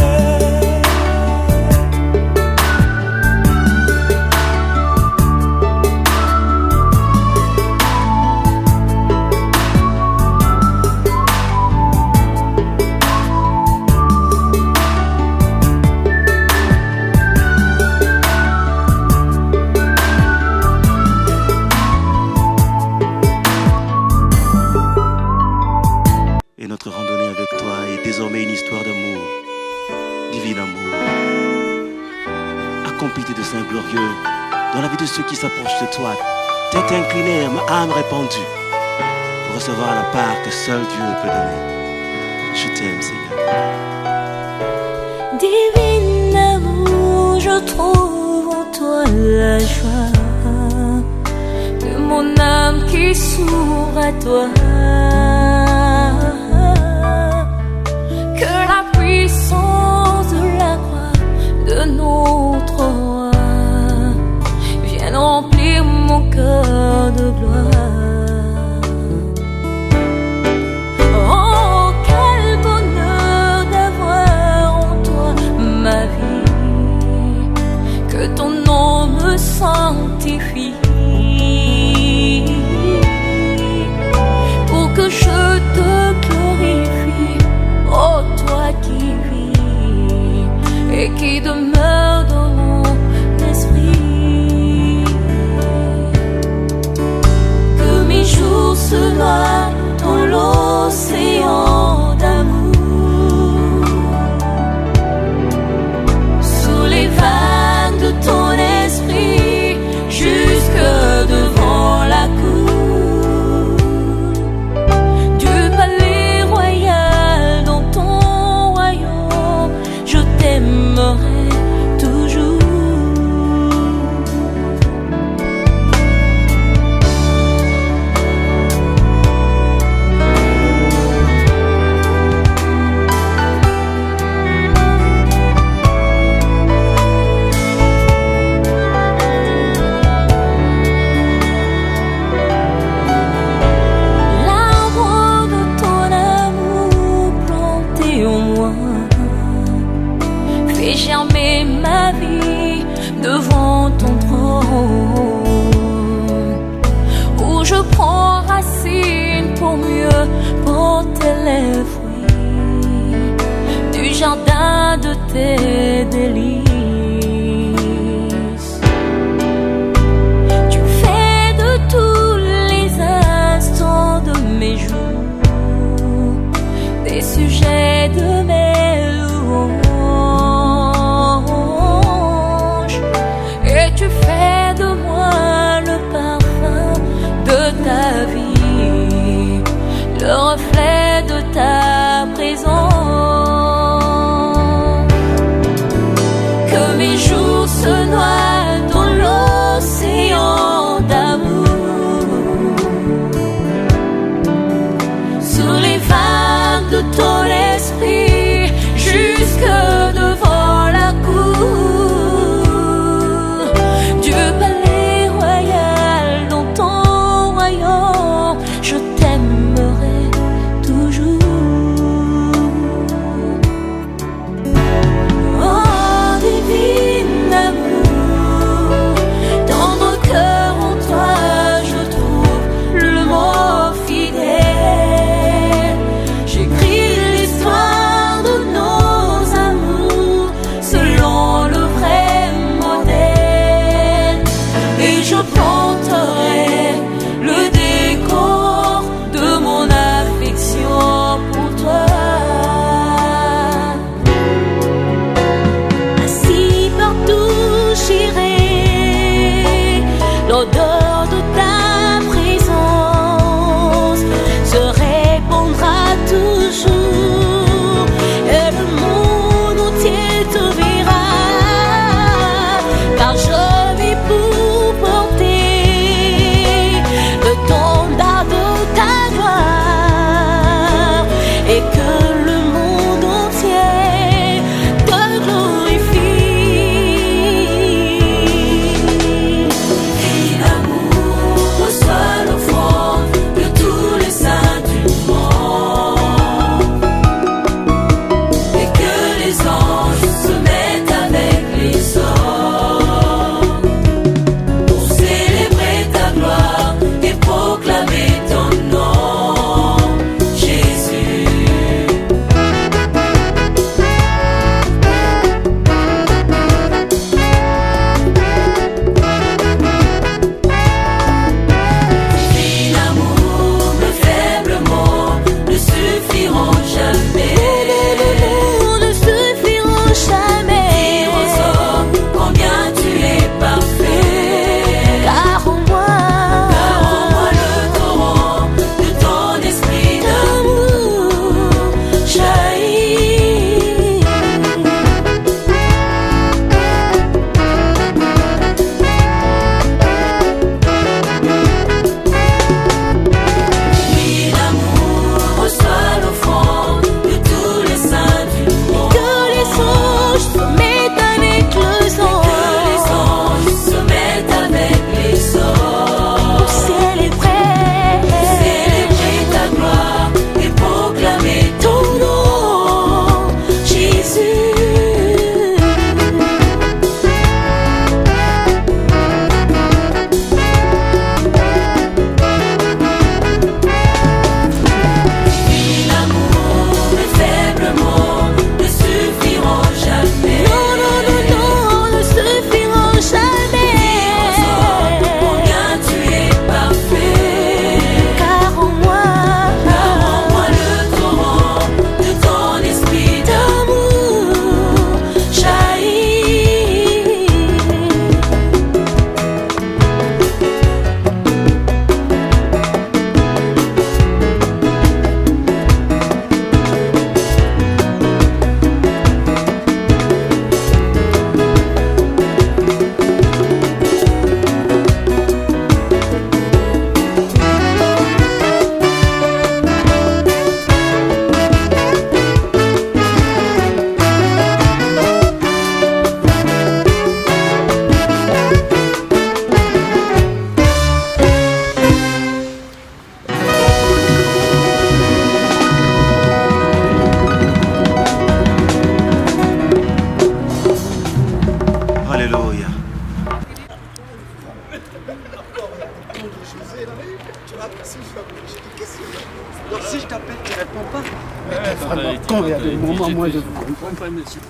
Et notre randonnée avec toi est désormais une histoire d'amour, divin amour. Accompli de saints glorieux, dans la vie de ceux qui s'approchent de toi, tête inclinée, ma âme répandue, pour recevoir la part que seul Dieu peut donner. Je t'aime, Seigneur. Divin amour, je trouve en toi la joie de mon âme qui s'ouvre à toi. Que la puissance de la croix de notre roi vienne remplir mon cœur de gloire. Oh, quel bonheur d'avoir en toi ma vie, que ton nom me sanctifie, pour que je de tes délices. Tu fais de tous les instants de mes jours des sujets de mes louanges, et tu fais de moi le parfum de ta vie, le reflet de ta présence. Que mes jours se noient dans l'océan d'amour, sur les vagues de ton esprit, jusque devant la cour du palais royal. Dans ton royaume, je t'aimerai toujours. Oh, divine amour, tendre cœur, en toi je trouve le mot fidèle. J'écris l'histoire de nos amours selon le vrai modèle, et je planterai le décor de mon affection pour toi. Ainsi partout j'irai, l'odeur de ta présence se répandra toujours, et le monde entier te verra, car je vis pour porter le standard de ta gloire, et que le monde entier te glorifie. Divin amour, reçois l'offrande de tous les saints du monde, et que les anges se mettent avec les hommes pour célébrer ta gloire et proclamer ton nom, Jésus. Divin amour, mes faibles mots ne suffiront jamais. Ne suffiront jamais. Dire aux hommes combien tu es parfait. Car en moi le torrent de ton esprit d'amour jaillit. Divin amour, reçois l'offrande de tous les saints du monde. Que les anges se mettent avec les anges, que les anges se mettent avec les hommes pour célébrer ta gloire et proclamer ton nom, Jésus. Divin amour, mes faibles mots ne suffiront jamais. Non, non, non, non, ne suffiront jamais. Dire aux hommes combien tu es parfait. Car en moi le torrent de ton esprit d'amour jaillit. Donc si je t'appelle, tu réponds pas. Vraiment, quand il y a des moments, moi je ne comprends pas, monsieur.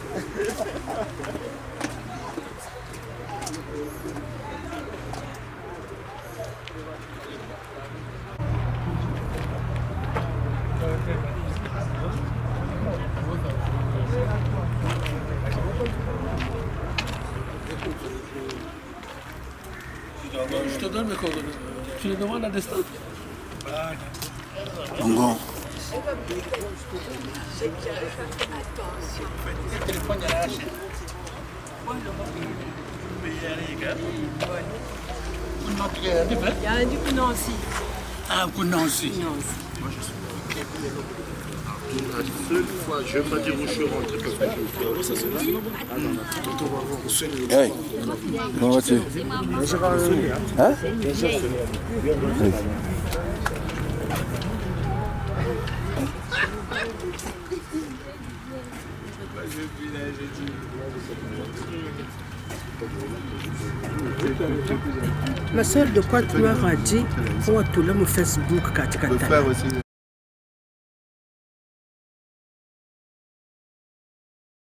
Je te donne mes coordonnées. Tu les demandes à destin. Bongo. Il y a un du coup Nancy. Ah, pour Nancy. La seule fois, je ne vais pas dire où je suis rentré parce que ça c'est là. Hey, comment vas-tu? Hein? Ma soeur, de quoi tu m'as dit? On va tout là mon Facebook, Katika.